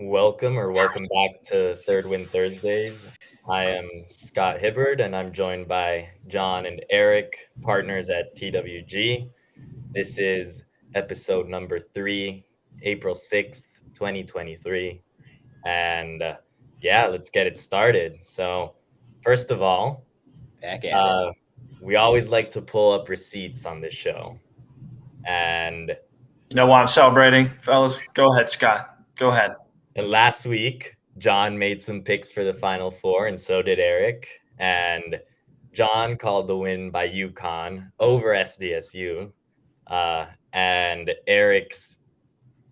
Welcome back to Third Win Thursdays. I am Scott Hibbard, and I'm joined by John and Eric, partners at TWG. This is episode number 3, April 6th, 2023. And let's get it started. So, first of all, Back at it. we always like to pull up receipts on this show. And You know why I'm celebrating, fellas? Go ahead, Scott. Go ahead. last week, John made some picks for the Final Four, and so did Eric. And John called the win by UConn over SDSU. And Eric's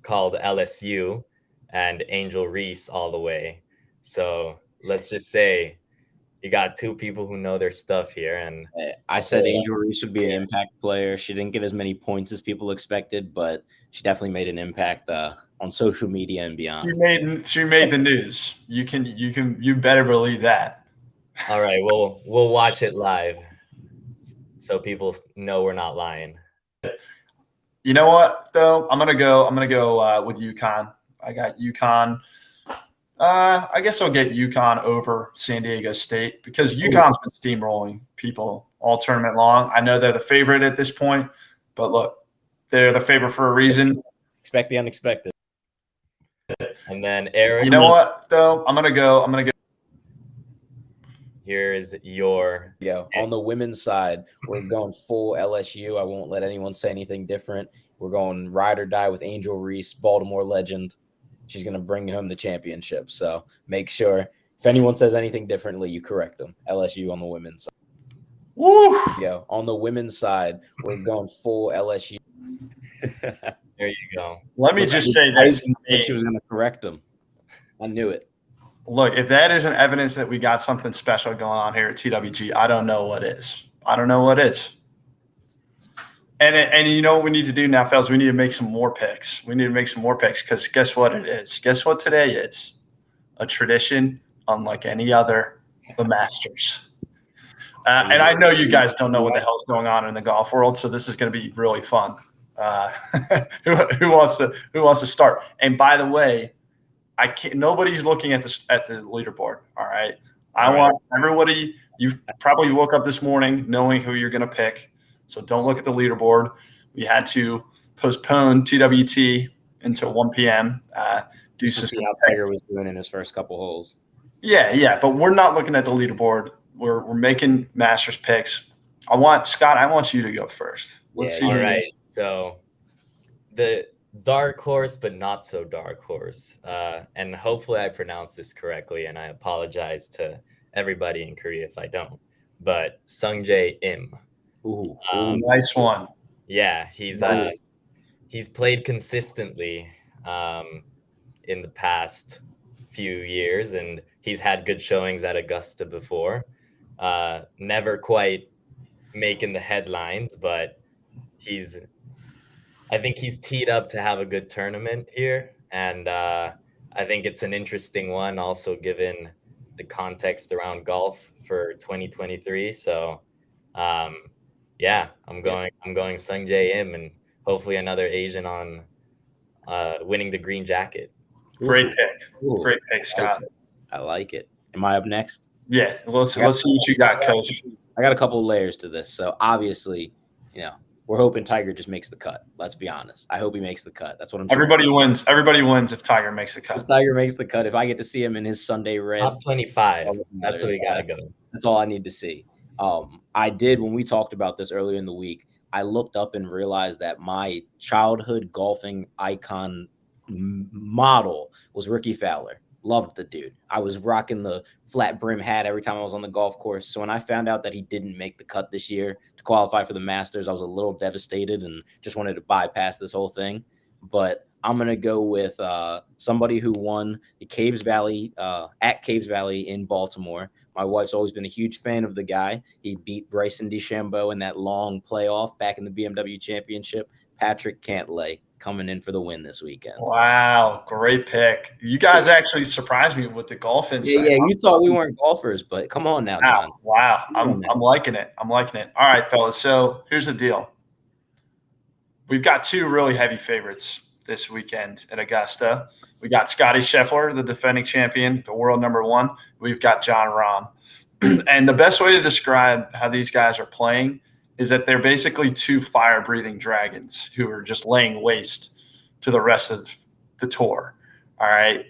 called LSU and Angel Reese all the way. So let's just say you got two people who know their stuff here. And I said Angel Reese would be an impact player. She didn't get as many points as people expected, but she definitely made an impact on social media and beyond. She made the news. You better believe that. All right, we'll watch it live so people know we're not lying. You know what though? I'm gonna go with UConn. I got UConn. I guess I'll get UConn over San Diego State because UConn's been steamrolling people all tournament long. I know they're the favorite at this point, but look, they're the favorite for a reason. Expect the unexpected. And then Eric. You know what though? I'm gonna go. Here's your on the women's side. We're going full LSU. I won't let anyone say anything different. We're going ride or die with Angel Reese, Baltimore legend. She's going to bring home the championship. So make sure if anyone says anything differently, you correct them. LSU on the women's side. Woo! On the women's side, we're going full LSU. There you go. Let me just say this. She was going to correct them. I knew it. Look, if that isn't evidence that we got something special going on here at TWG, I don't know what is. And you know what we need to do now, fellas? We need to make some more picks. Because guess what it is? Guess what today is? A tradition unlike any other, the Masters. And I know you guys don't know what the hell's going on in the golf world, so this is going to be really fun. Who wants to start? And by the way, nobody's looking at the leaderboard. All right. I want everybody. You probably woke up this morning knowing who you're going to pick. So don't look at the leaderboard. We had to postpone TWT until 1 p.m. To see how Tiger was doing in his first couple holes. Yeah. But we're not looking at the leaderboard. We're making Masters picks. Scott, I want you to go first. Let's see. All right. So the dark horse, but not so dark horse. And hopefully I pronounced this correctly, and I apologize to everybody in Korea if I don't. But Sungjae Im. Ooh, nice one. Yeah, he's played consistently in the past few years, and he's had good showings at Augusta before. Never quite making the headlines, but I think he's teed up to have a good tournament here, and I think it's an interesting one, also given the context around golf for 2023. So, I'm going Sungjae Im, and hopefully another Asian on winning the green jacket. Great pick, Scott. I like it. Am I up next? Yeah, let's see what you got, Coach. I got a couple of layers to this. So obviously, we're hoping Tiger just makes the cut. Let's be honest. I hope he makes the cut. That's what I'm saying. Everybody wins. Everybody wins if Tiger makes the cut. If Tiger makes the cut. If I get to see him in his Sunday red. Top 25. That's where we got to go. That's all I need to see. I did, when we talked about this earlier in the week, I looked up and realized that my childhood golfing icon model was Ricky Fowler. Loved the dude. I was rocking the flat brim hat every time I was on the golf course. So when I found out that he didn't make the cut this year to qualify for the Masters, I was a little devastated and just wanted to bypass this whole thing. But I'm going to go with somebody who won the Caves Valley at Caves Valley in Baltimore. My wife's always been a huge fan of the guy. He beat Bryson DeChambeau in that long playoff back in the BMW Championship. Patrick Cantlay coming in for the win this weekend. Wow, great pick. You guys actually surprised me with the golf insight. Yeah, you thought we weren't golfers, but come on now, John. Wow. I'm liking it. All right, fellas. So here's the deal. We've got two really heavy favorites this weekend at Augusta. We got Scotty Scheffler, the defending champion, the world number 1. We've got Jon Rahm. And the best way to describe how these guys are playing is that they're basically 2 fire-breathing dragons who are just laying waste to the rest of the tour. All right.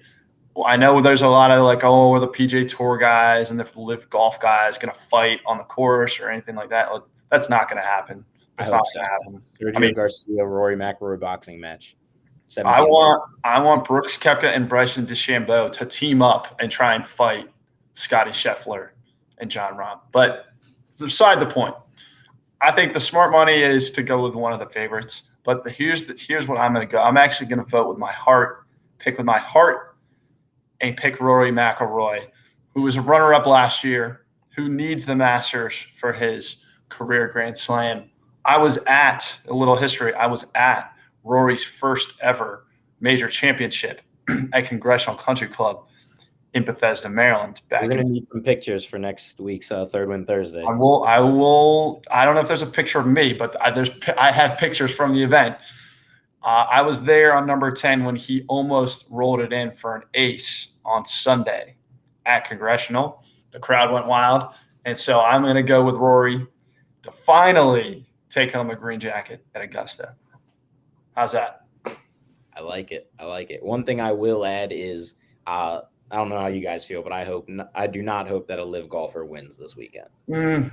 Well, I know there's a lot of like, oh, the PJ Tour guys and the LIV Golf guys going to fight on the course or anything like that. That's not going to happen. It's not going to happen. Sergio Garcia, Rory McIlroy boxing match. I want Brooks Koepka and Bryson DeChambeau to team up and try and fight Scotty Scheffler and Jon Rahm. But beside the point, I think the smart money is to go with one of the favorites. But here's what I'm going to go. I'm actually going to vote with my heart, pick with my heart, and pick Rory McIlroy, who was a runner-up last year, who needs the Masters for his career Grand Slam. I was at Rory's first ever major championship at Congressional Country Club in Bethesda, Maryland. We're going to need some pictures for next week's Third Win Thursday. I will. I don't know if there's a picture of me, but I have pictures from the event. I was there on number 10 when he almost rolled it in for an ace on Sunday at Congressional. The crowd went wild. And so I'm going to go with Rory to finally take home the green jacket at Augusta. How's that? I like it. One thing I will add is I don't know how you guys feel, but I do not hope that a LIV golfer wins this weekend.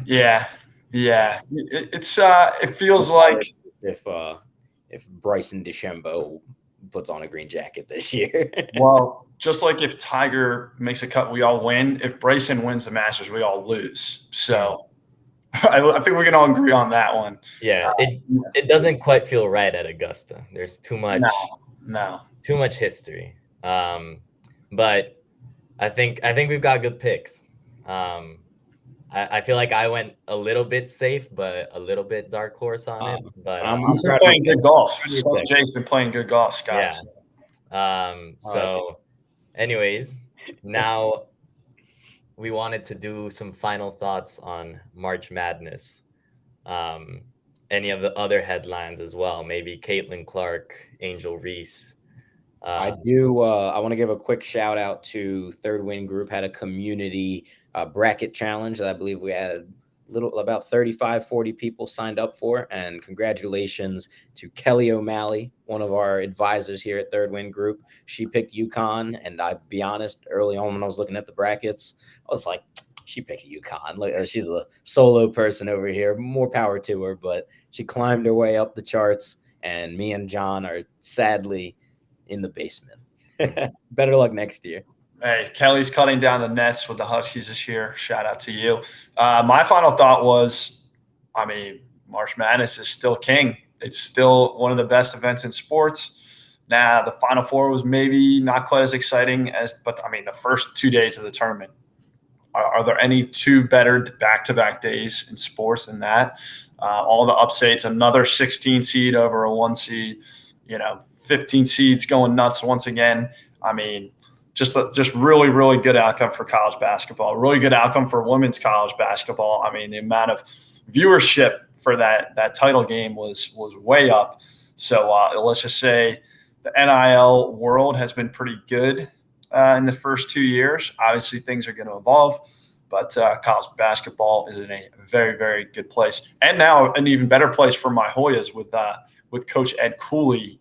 Yeah. It feels like if Bryson DeChambeau puts on a green jacket this year. Well, just like if Tiger makes a cut, we all win. If Bryson wins the Masters, we all lose. So I think we can all agree on that one. Yeah, it doesn't quite feel right at Augusta. There's too much. No. Too much history. But I think we've got good picks. I feel like I went a little bit safe, but a little bit dark horse on it. But he's been playing good golf. Jay's been playing good golf, Scott. Yeah. So, anyways, now we wanted to do some final thoughts on March Madness. Any of the other headlines as well? Maybe Caitlin Clark, Angel Reese. I want to give a quick shout out to Third Win Group. Had a community bracket challenge that I believe we had about 35-40 people signed up for, and congratulations to Kelly O'Malley, one of our advisors here at Third Win Group. She picked UConn, and I'll be honest, early on when I was looking at the brackets, I was like, she picked UConn. Look, she's a solo person over here. More power to her, but she climbed her way up the charts, and me and John are sadly in the basement. Better luck next year. Hey, Kelly's cutting down the nets with the Huskies this year. Shout out to you. My final thought was, March Madness is still king. It's still one of the best events in sports. Now, the Final Four was maybe not quite as exciting but the first 2 days of the tournament. Are there any 2 better back-to-back days in sports than that? All the upsets, another 16 seed over a 1 seed, 15 seeds going nuts once again. Just really, really good outcome for college basketball. Really good outcome for women's college basketball. The amount of viewership for that title game was way up. So let's just say the NIL world has been pretty good in the first 2 years. Obviously, things are going to evolve, but college basketball is in a very, very good place. And now an even better place for my Hoyas with Coach Ed Cooley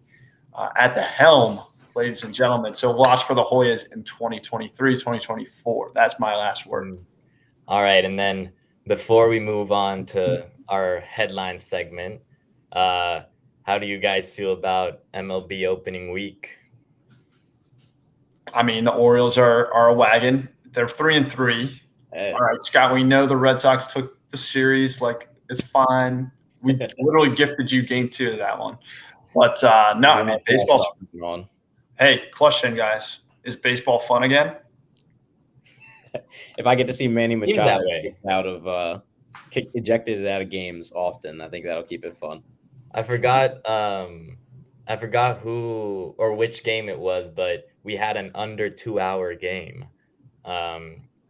at the helm, ladies and gentlemen. So watch for the Hoyas in 2023, 2024. That's my last word. All right. And then before we move on to our headline segment, how do you guys feel about MLB opening week? The Orioles are a wagon. They're 3-3. Hey. All right, Scott, we know the Red Sox took the series. It's fine. We literally gifted you game 2 of that one. But no, baseball's on. Hey, question, guys. Is baseball fun again? If I get to see Manny Machado ejected out of games often, I think that'll keep it fun. I forgot who or which game it was, but we had an under 2-hour game,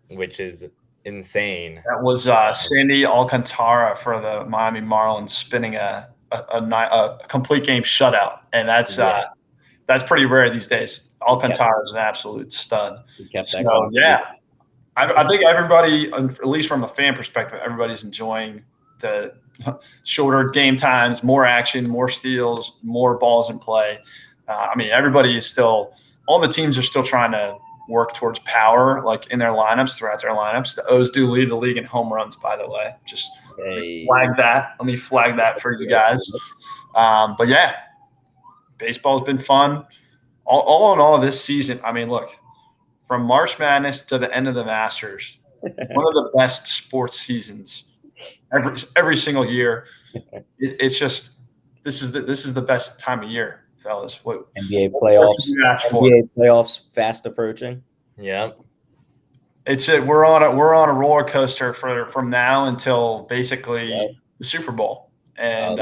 which is insane. That was Sandy Alcantara for the Miami Marlins spinning a complete game shutout, and that's that's pretty rare these days. Alcantara is an absolute stud. So yeah, I think everybody, at least from a fan perspective, everybody's enjoying the shorter game times, more action, more steals, more balls in play. I mean, everybody is still – all the teams are still trying to work towards power, like in their lineups, throughout their lineups. The O's do lead the league in home runs, by the way. Just flag that. Let me flag that for you guys. But, yeah, baseball's been fun. All in all, this season, I mean, look, from March Madness to the end of the Masters, one of the best sports seasons every single year. It's just this is the best time of year, fellas. NBA playoffs fast approaching. Yeah, we're on a roller coaster from now until basically the Super Bowl. And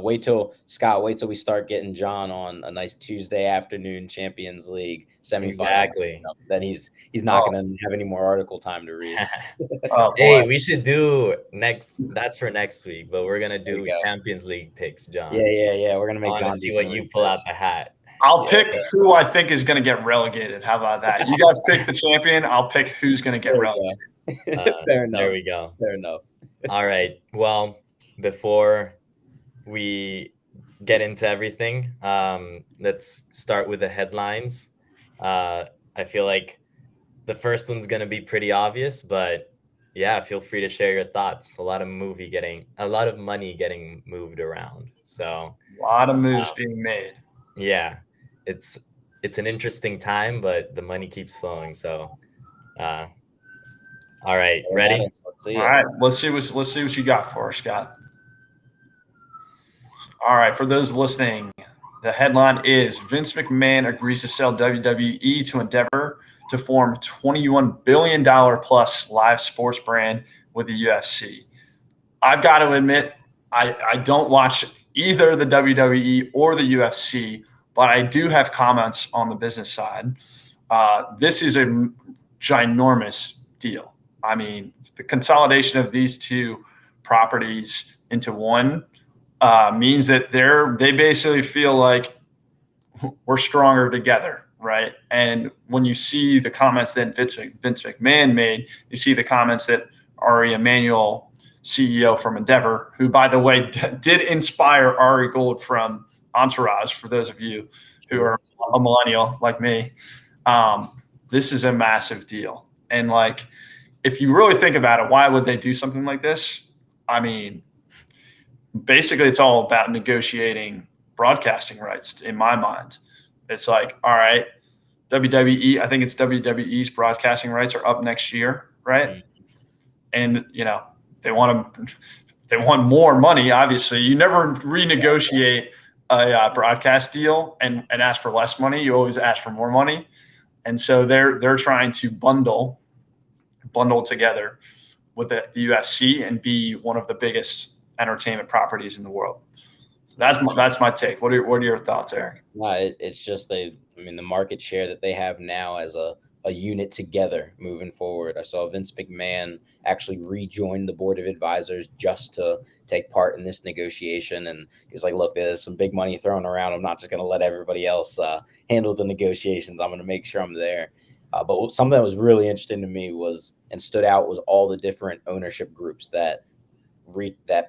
wait till we start getting John on a nice Tuesday afternoon Champions League semifinal. Exactly. Then he's not going to have any more article time to read. Hey, we should do that's for next week, but we're gonna do Champions League picks, John. Yeah. We're gonna make John see what you pull out the hat. I'll pick who I think is going to get relegated. How about that? You guys pick the champion. I'll pick who's going to get relegated. Fair enough. There we go. Fair enough. All right. Well, before we get into everything, let's start with the headlines. I feel like the first one's going to be pretty obvious, but yeah, feel free to share your thoughts. A lot of money getting moved around. So a lot of moves being made. Yeah, it's an interesting time, but the money keeps flowing. So, all right, ready? All right, let's see what you got for us, Scott. All right, for those listening, the headline is Vince McMahon agrees to sell WWE to Endeavor to form $21 billion plus live sports brand with the UFC. I've got to admit, I don't watch either the WWE or the UFC, but I do have comments on the business side. This is a ginormous deal. I mean, the consolidation of these two properties into one means that they basically feel like we're stronger together, right? And when you see the comments that Vince McMahon made, you see the comments that Ari Emanuel, CEO from Endeavor, who, by the way, did inspire Ari Gold from Entourage, for those of you who are a millennial like me. This is a massive deal. And, like, if you really think about it, why would they do something like this? I mean, basically it's all about negotiating broadcasting rights in my mind. It's like, all right, WWE, I think it's WWE's broadcasting rights are up next year, right? Mm-hmm. And, you know, they want more money, obviously. You never renegotiate a broadcast deal and ask for less money. You always ask for more money. And so they're trying to bundle together with the UFC and be one of the biggest entertainment properties in the world. So that's my take. What are your thoughts, Eric? It's just the market share that they have now as a unit together moving forward. I saw Vince McMahon actually rejoin the board of advisors just to take part in this negotiation. And he's like, look, there's some big money thrown around. I'm not just going to let everybody else handle the negotiations. I'm going to make sure I'm there. But something that was really interesting to me was all the different ownership groups that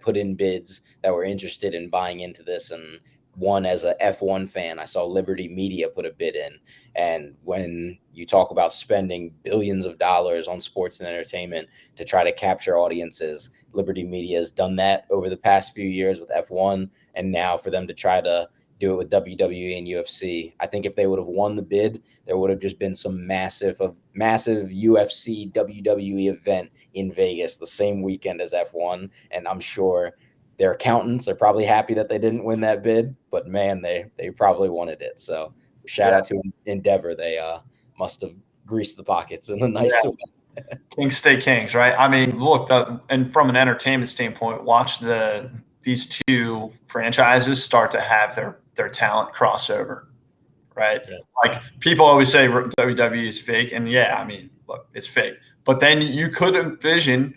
put in bids that were interested in buying into this. And one, as a F1 fan, I saw Liberty Media put a bid in. And when you talk about spending billions of dollars on sports and entertainment to try to capture audiences, Liberty Media has done that over the past few years with F1. And now for them to try to do it with WWE and UFC, I think if they would have won the bid, there would have just been some massive UFC WWE event in Vegas the same weekend as F1. And I'm sure their accountants are probably happy that they didn't win that bid, but man, they probably wanted it. So shout out to Endeavor. They must have greased the pockets in a nice way. Kings stay kings, right? I mean, look, and from an entertainment standpoint, watch these two franchises start to have their talent crossover, right? Yeah. Like, people always say WWE is fake, and yeah, I mean, look, it's fake. But then you could envision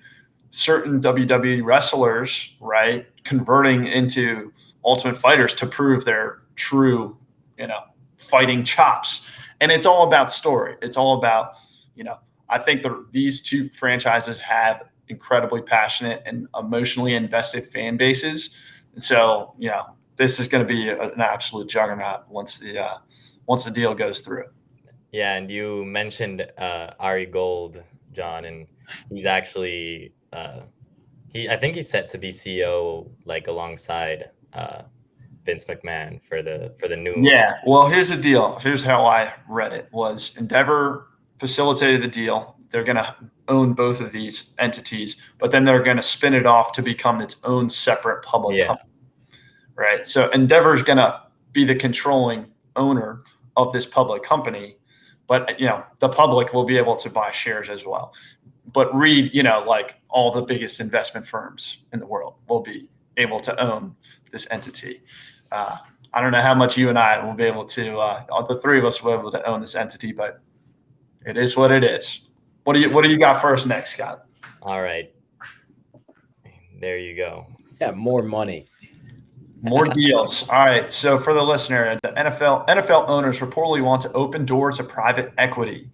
certain WWE wrestlers, right, converting into Ultimate Fighters to prove their true, fighting chops. And it's all about story. It's all about, I think these two franchises have incredibly passionate and emotionally invested fan bases. And so, this is going to be an absolute juggernaut once the deal goes through. Yeah, and you mentioned Ari Gold, John, and he's actually I think he's set to be CEO alongside Vince McMahon for the new. Yeah, well, here's the deal. Here's how I read it: was Endeavor facilitated the deal. They're going to own both of these entities, but then they're going to spin it off to become its own separate public company. Right. So Endeavor is going to be the controlling owner of this public company, but the public will be able to buy shares as well. But Reed, all the biggest investment firms in the world will be able to own this entity. I don't know how much you and I will be able to, the three of us will be able to own this entity, but it is what it is. What do you got for us next, Scott? All right. There you go. Yeah, more money. More deals. All right. So for the listener, the NFL owners reportedly want to open doors to private equity.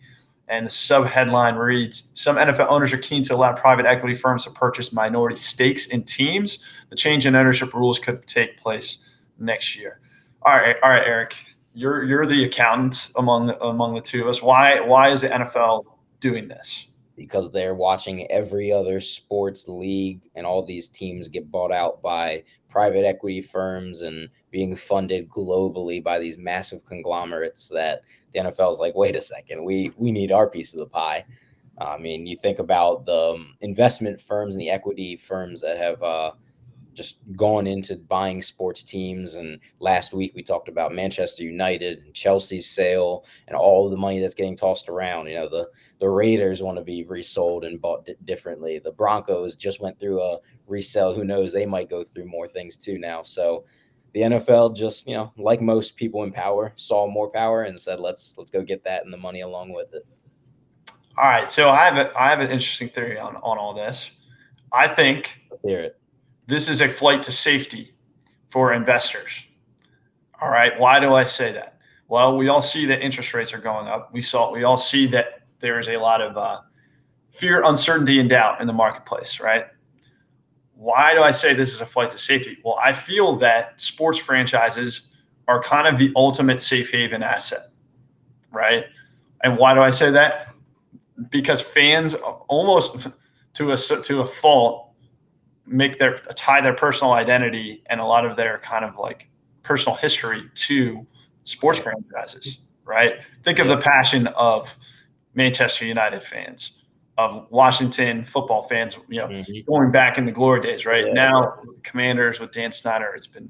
And the sub-headline reads, some NFL owners are keen to allow private equity firms to purchase minority stakes in teams. The change in ownership rules could take place next year. All right, Eric, you're the accountant among the two of us. Why is the NFL doing this? Because they're watching every other sports league and all these teams get bought out by private equity firms and being funded globally by these massive conglomerates that the NFL is like, wait a second, we need our piece of the pie. I mean, you think about the investment firms and the equity firms that have just gone into buying sports teams. And last week we talked about Manchester United and Chelsea's sale and all of the money that's getting tossed around. The Raiders want to be resold and bought differently. The Broncos just went through a resale. Who knows? They might go through more things too now. So the NFL just, like most people in power, saw more power and said, let's go get that and the money along with it. All right. So I have an interesting theory on all this. I think this is a flight to safety for investors. All right. Why do I say that? Well, we all see that interest rates are going up. We all see that there is a lot of fear, uncertainty, and doubt in the marketplace, right? Why do I say this is a flight to safety? Well, I feel that sports franchises are kind of the ultimate safe haven asset, right? And why do I say that? Because fans almost to a fault tie their personal identity and a lot of their kind of like personal history to sports franchises, right? Think of the passion of Manchester United fans, of Washington football fans, going back in the glory days, right? Now, Commanders with Dan Snyder, it's been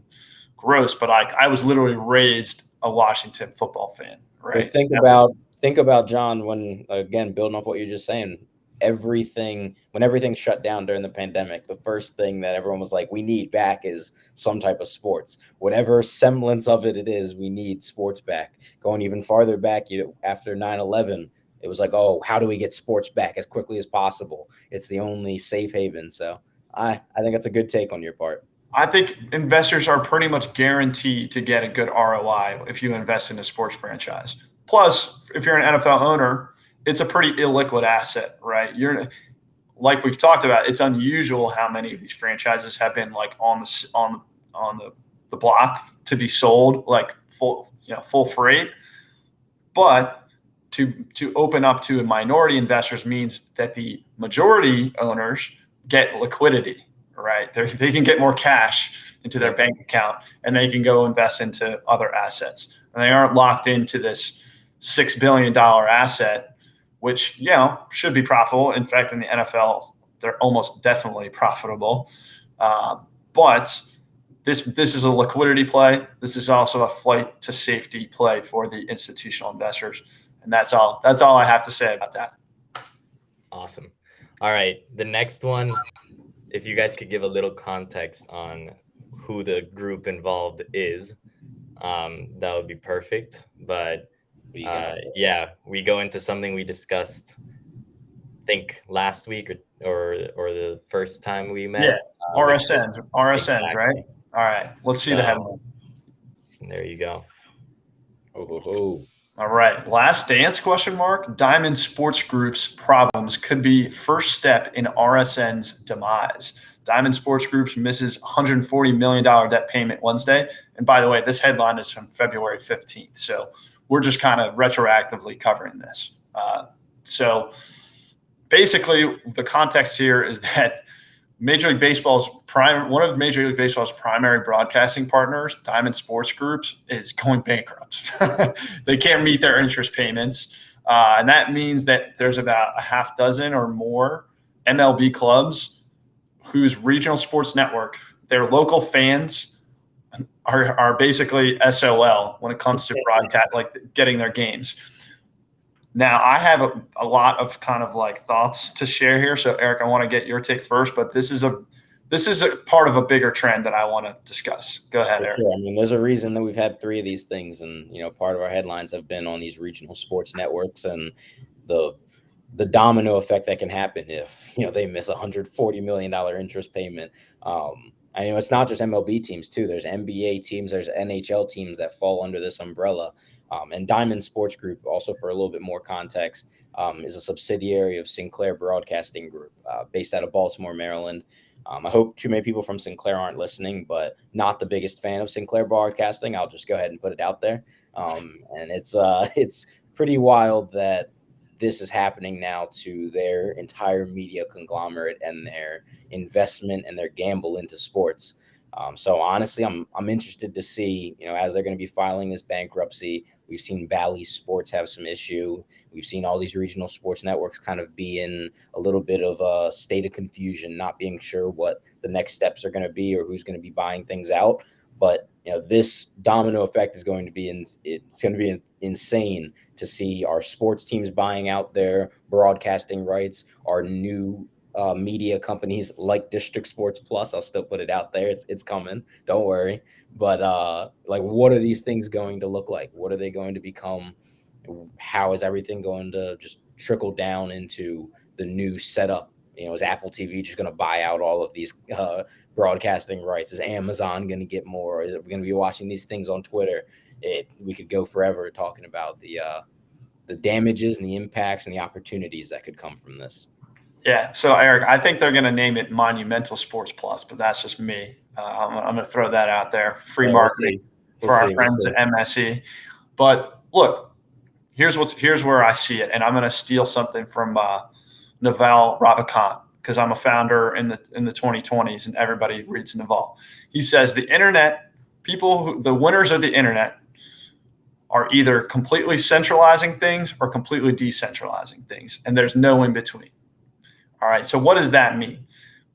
gross, but I was literally raised a Washington football fan, right? Well, think about John, when, again, building off what you're just saying, when everything shut down during the pandemic, the first thing that everyone was like, we need back is some type of sports. Whatever semblance of it is, we need sports back. Going even farther back, after 9/11, it was like, oh, how do we get sports back as quickly as possible? It's the only safe haven. So I think that's a good take on your part. I think investors are pretty much guaranteed to get a good ROI if you invest in a sports franchise. Plus, if you're an NFL owner, it's a pretty illiquid asset, right? Like we've talked about, it's unusual how many of these franchises have been like on the block to be sold, like full freight. But to open up to minority investors means that the majority owners get liquidity, right? They can get more cash into their bank account and they can go invest into other assets. And they aren't locked into this $6 billion asset, which, should be profitable. In fact, in the NFL, they're almost definitely profitable. But this is a liquidity play. This is also a flight to safety play for the institutional investors. And that's all I have to say about that. Awesome. All right. The next one, if you guys could give a little context on who the group involved is, that would be perfect. But we go into something we discussed, I think last week or the first time we met. Yeah, RSNs, exactly. Right? All right. Let's see the headline. There you go. Oh. All right. Last dance question mark. Diamond Sports Group's problems could be first step in RSN's demise. Diamond Sports Group misses $140 million debt payment Wednesday. And by the way, this headline is from February 15th. So we're just kind of retroactively covering this. So basically, the context here is that Major League Baseball's one of Major League Baseball's primary broadcasting partners, Diamond Sports Groups, is going bankrupt. They can't meet their interest payments. And that means that there's about a half dozen or more MLB clubs whose regional sports network, their local fans are basically SOL when it comes to broadcast, like getting their games. Now, I have a lot of kind of like thoughts to share here. So, Eric, I want to get your take first, but this is a part of a bigger trend that I want to discuss. Go ahead, Eric. Sure. I mean, there's a reason that we've had 3 of these things, and part of our headlines have been on these regional sports networks and the domino effect that can happen if they miss $140 million interest payment. It's not just MLB teams too. There's NBA teams, there's NHL teams that fall under this umbrella. And Diamond Sports Group, also for a little bit more context, is a subsidiary of Sinclair Broadcasting Group, based out of Baltimore, Maryland. I hope too many people from Sinclair aren't listening, but not the biggest fan of Sinclair Broadcasting. I'll just go ahead and put it out there. And it's pretty wild that this is happening now to their entire media conglomerate and their investment and their gamble into sports. So honestly, I'm interested to see, as they're going to be filing this bankruptcy. We've seen Bally Sports have some issue. We've seen all these regional sports networks kind of be in a little bit of a state of confusion, not being sure what the next steps are going to be or who's going to be buying things out. But this domino effect is going to be insane to see our sports teams buying out their broadcasting rights, our new media companies like District Sports Plus. I'll still put it out there. It's coming. Don't worry. But what are these things going to look like? What are they going to become? How is everything going to just trickle down into the new setup? Is Apple TV just going to buy out all of these broadcasting rights? Is Amazon going to get more? Is it going to be watching these things on Twitter? We could go forever talking about the damages and the impacts and the opportunities that could come from this. Yeah. So, Eric, I think they're going to name it Monumental Sports Plus, but that's just me. I'm going to throw that out there. Free marketing for our friends at MSE. But look, here's where I see it, and I'm going to steal something from Naval Ravikant, because I'm a founder in the 2020s, and everybody reads Naval. He says the internet, the winners of the internet are either completely centralizing things or completely decentralizing things, and there's no in between. All right, so what does that mean?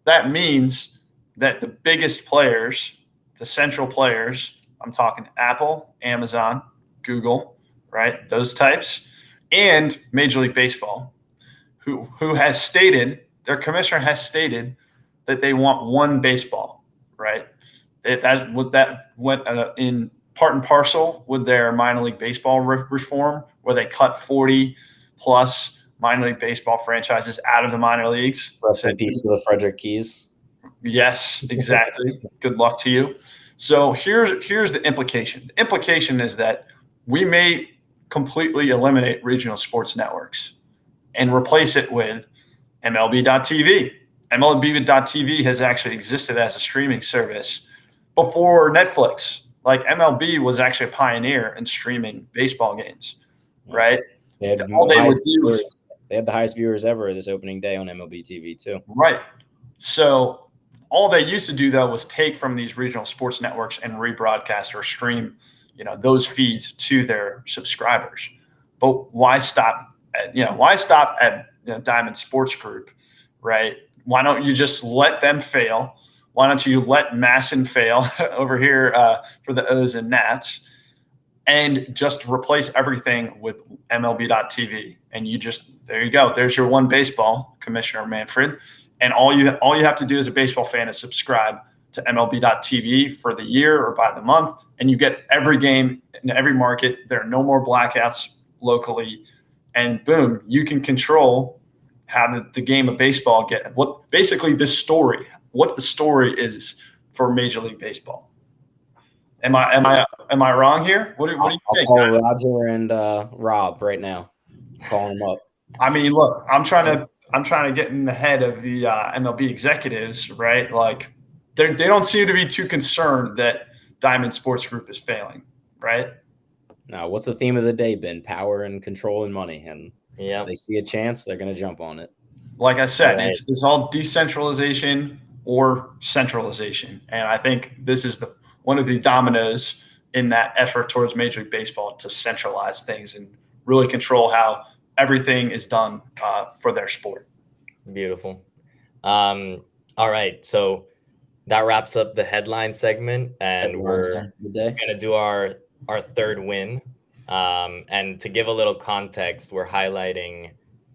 That means that the biggest players, the central players, I'm talking Apple, Amazon, Google, right? Those types, and Major League Baseball, who has stated, their commissioner has stated that they want one baseball, right? That went in part and parcel with their minor league baseball reform, where they cut 40 plus minor league baseball franchises out of the minor leagues. Rest in peace to the Frederick Keys. Yes, exactly. Good luck to you. So here's the implication. The implication is that we may completely eliminate regional sports networks and replace it with MLB.TV. MLB.TV has actually existed as a streaming service before Netflix. Like, MLB was actually a pioneer in streaming baseball games, right? They had the highest viewers ever this opening day on MLB TV too. Right. So all they used to do, though, was take from these regional sports networks and rebroadcast or stream, those feeds to their subscribers. But why stop at Diamond Sports Group, right? Why don't you just let them fail? Why don't you let Masson fail over here for the O's and Nats, and just replace everything with MLB.TV? And there you go. There's your one baseball, Commissioner Manfred. And all you have to do as a baseball fan is subscribe to MLB.TV for the year or by the month, and you get every game in every market. There are no more blackouts locally, and boom, you can control how the game of baseball what the story is for Major League Baseball. Am I wrong here? What do you I'll think, call guys? Roger and Rob right now. Calling them up. I mean, look, I'm trying to get in the head of the MLB executives, right? Like, they don't seem to be too concerned that Diamond Sports Group is failing, right? Now, what's the theme of the day been? Power and control and money. And Yeah. if they see a chance, they're going to jump on it. Like I said, Right. it's all decentralization or centralization. And I think this is one of the dominoes in that effort towards Major League Baseball to centralize things and really control how everything is done for their sport. Beautiful. All right. So that wraps up the headline segment, and we're going to do our third win. And to give a little context, we're highlighting,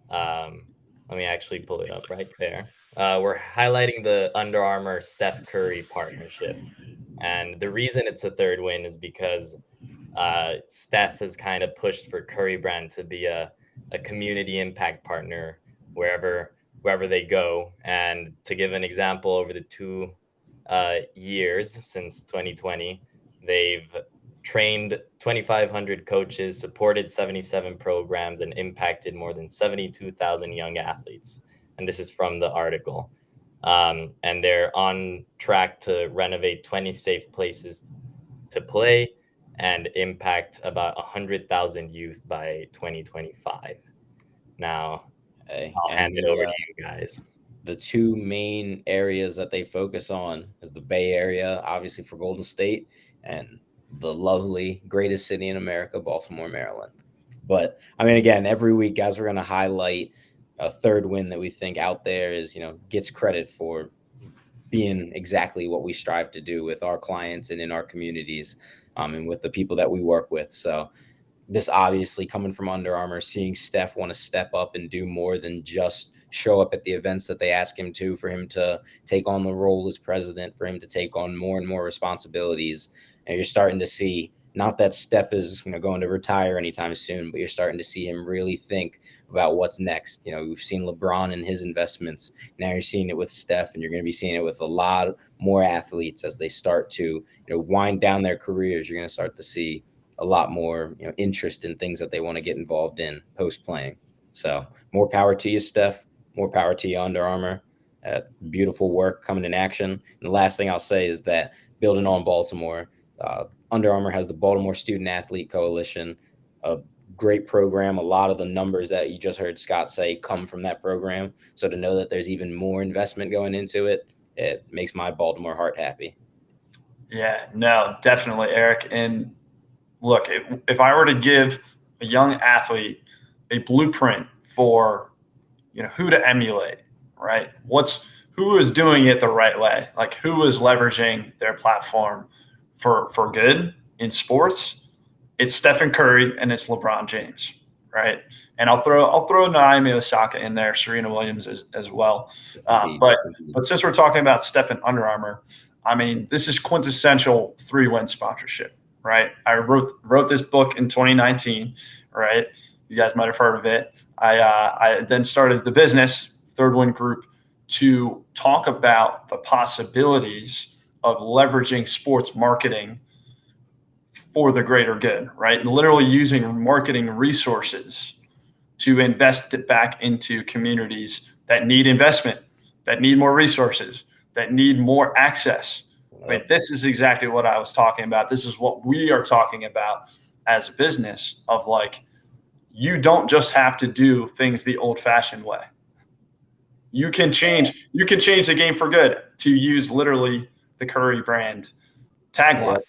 let me actually pull it up right there. We're highlighting the Under Armour Steph Curry partnership. And the reason it's a third win is because Steph has kind of pushed for Curry Brand to be a community impact partner wherever they go. And to give an example, over the 2 years since 2020, they've trained 2,500 coaches, supported 77 programs, and impacted more than 72,000 young athletes. And this is from the article. And they're on track to renovate 20 safe places to play and impact about 100,000 youth by 2025. Now, I'll hand it over to you guys. The two main areas that they focus on is the Bay Area, obviously for Golden State, and the lovely greatest city in America, Baltimore, Maryland. But I mean, again, every week, guys, we're going to highlight a third win that we think out there is, gets credit for being exactly what we strive to do with our clients and in our communities, and with the people that we work with. So this obviously coming from Under Armour, seeing Steph want to step up and do more than just show up at the events that they ask him to, for him to take on the role as president, for him to take on more and more responsibilities. And you're starting to see, not that Steph is going to retire anytime soon, but you're starting to see him really think about what's next. We've seen LeBron and his investments. Now you're seeing it with Steph, and you're going to be seeing it with a lot more athletes as they start to wind down their careers. You're going to start to see a lot more interest in things that they want to get involved in post-playing. So more power to you, Steph. More power to you, Under Armour. Beautiful work coming in action. And the last thing I'll say is that, building on Baltimore, Under Armour has the Baltimore Student Athlete Coalition, a great program. A lot of the numbers that you just heard Scott say come from that program. So to know that there's even more investment going into it, it makes my Baltimore heart happy. Yeah, no, definitely, Eric. And look, if I were to give a young athlete a blueprint for who to emulate, right? Who is doing it the right way? Like, who is leveraging their platform for good in sports? It's Stephen Curry and it's LeBron James, right? And I'll throw Naomi Osaka in there, Serena Williams as well. But since we're talking about Steph and Under Armour, I mean, this is quintessential 3-win sponsorship, right? I wrote this book in 2019, right? You guys might have heard of it. I then started the business, Third Win Group, to talk about the possibilities of leveraging sports marketing for the greater good, right? And literally using marketing resources to invest it back into communities that need investment, that need more resources, that need more access. I mean, this is exactly what I was talking about. This is what we are talking about as a business, of like, you don't just have to do things the old-fashioned way. You can change the game for good, to use literally the Curry Brand tagline,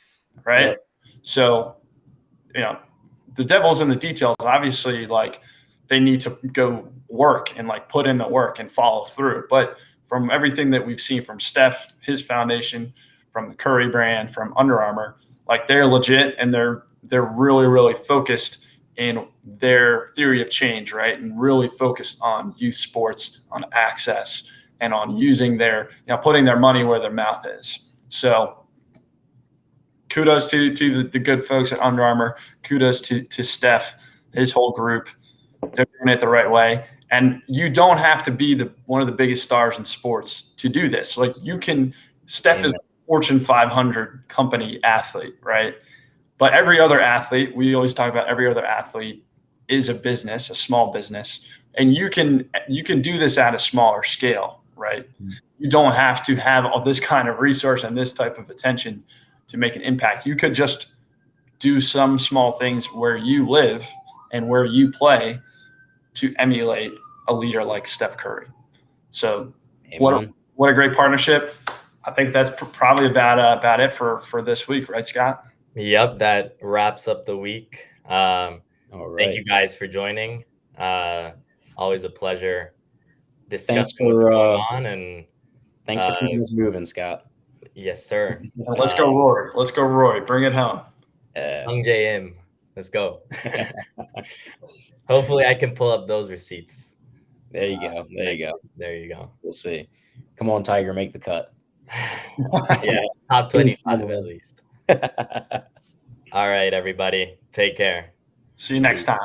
right? Yep. So, the devil's in the details. Obviously, like, they need to go work and like put in the work and follow through. But from everything that we've seen from Steph, his foundation, from the Curry Brand, from Under Armour, like, they're legit, and they're really, really focused in their theory of change, right? And really focused on youth sports, on access, and on using putting their money where their mouth is. So kudos to the good folks at Under Armour. Kudos to Steph, his whole group. They're doing it the right way. And you don't have to be one of the biggest stars in sports to do this. Like, Steph Fortune 500 company athlete, right? But every other athlete, we always talk about every other athlete is a business, a small business. And you can do this at a smaller scale, right? You don't have to have all this kind of resource and this type of attention to make an impact. You could just do some small things where you live and where you play to emulate a leader like Steph Curry. So what a great partnership. I think that's probably about it for this week, right, Scott? Yep, that wraps up the week. All right. Thank you guys for joining. Always a pleasure discussing what's going on. And thanks for keeping us moving, Scott. Yes, sir. Let's go, Roy. Let's go, Roy. Bring it home. Hung JM. Let's go. Hopefully I can pull up those receipts. There you go. There you go. We'll see. Come on, Tiger, make the cut. Yeah, top 25 at least. All right, everybody. Take care. See you next time.